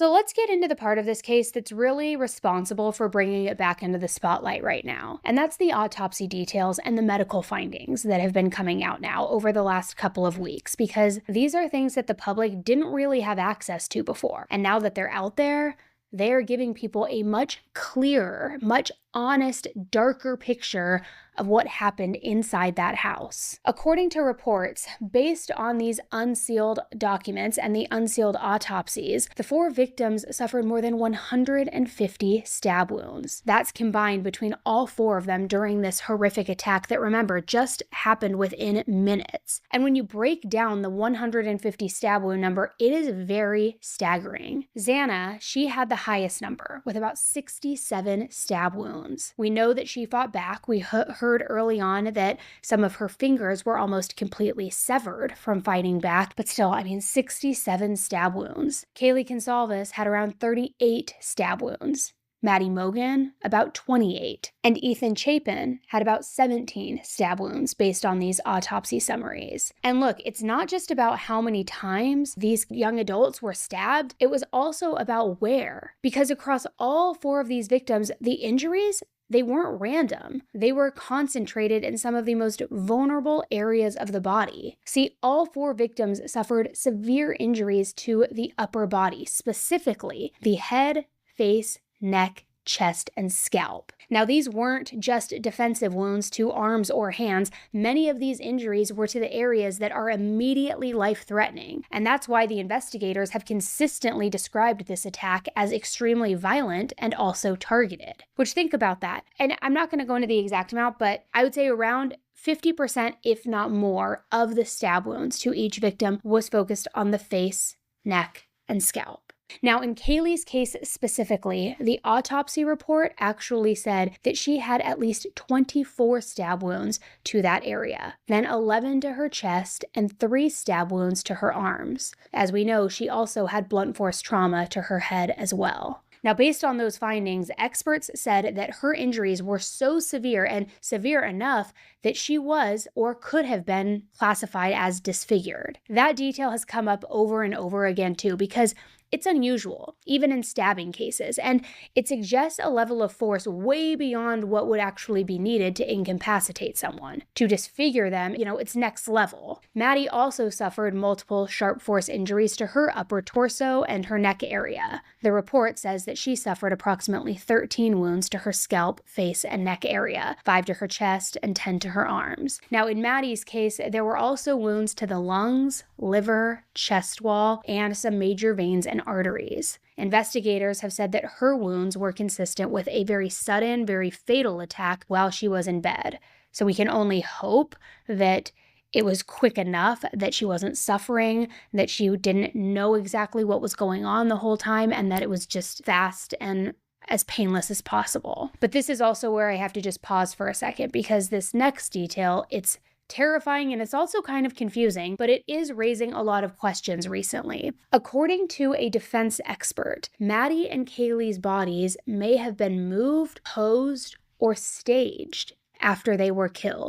So let's get into the part of this case that's really responsible for bringing it back into the spotlight right now. And that's the autopsy details and the medical findings that have been coming out now over the last couple of weeks, because these are things that the public didn't really have access to before. And now that they're out there, they're giving people a much clearer, much honest, darker picture of what happened inside that house. According to reports, based on these unsealed documents and the unsealed autopsies, the 4 victims suffered more than 150 stab wounds. That's combined between all 4 of them during this horrific attack that, remember, just happened within minutes. And when you break down the 150 stab wound number, it is very staggering. Xana, she had the highest number with about 67 stab wounds. We know that she fought back. We heard early on that some of her fingers were almost completely severed from fighting back, but still, 67 stab wounds. Kaylee Consalves had around 38 stab wounds. Maddie Mogen, about 28. And Ethan Chapin had about 17 stab wounds based on these autopsy summaries. And look, it's not just about how many times these young adults were stabbed, it was also about where. Because across all 4 of these victims, the injuries, they weren't random. They were concentrated in some of the most vulnerable areas of the body. See, all 4 victims suffered severe injuries to the upper body, specifically the head, face, neck, chest, and scalp. Now, these weren't just defensive wounds to arms or hands. Many of these injuries were to the areas that are immediately life-threatening. And that's why the investigators have consistently described this attack as extremely violent and also targeted. Which, think about that. And I'm not going to go into the exact amount, but I would say around 50%, if not more, of the stab wounds to each victim was focused on the face, neck, and scalp. Now, in Kaylee's case specifically, the autopsy report actually said that she had at least 24 stab wounds to that area, then 11 to her chest, and 3 stab wounds to her arms. As we know, she also had blunt force trauma to her head as well. Now, based on those findings, experts said that her injuries were so severe and severe enough that she was or could have been classified as disfigured. That detail has come up over and over again too, because it's unusual, even in stabbing cases, and it suggests a level of force way beyond what would actually be needed to incapacitate someone. To disfigure them, it's next level. Maddie also suffered multiple sharp force injuries to her upper torso and her neck area. The report says that she suffered approximately 13 wounds to her scalp, face, and neck area, 5 to her chest, and 10 to her arms. Now, in Maddie's case, there were also wounds to the lungs, liver, chest wall, and some major veins and arteries. Investigators have said that her wounds were consistent with a very sudden, very fatal attack while she was in bed. So we can only hope that it was quick enough, that she wasn't suffering, that she didn't know exactly what was going on the whole time, and that it was just fast and as painless as possible. But this is also where I have to just pause for a second, because this next detail, it's terrifying and it's also kind of confusing, but it is raising a lot of questions recently. According to a defense expert, Maddie and Kaylee's bodies may have been moved, posed, or staged after they were killed.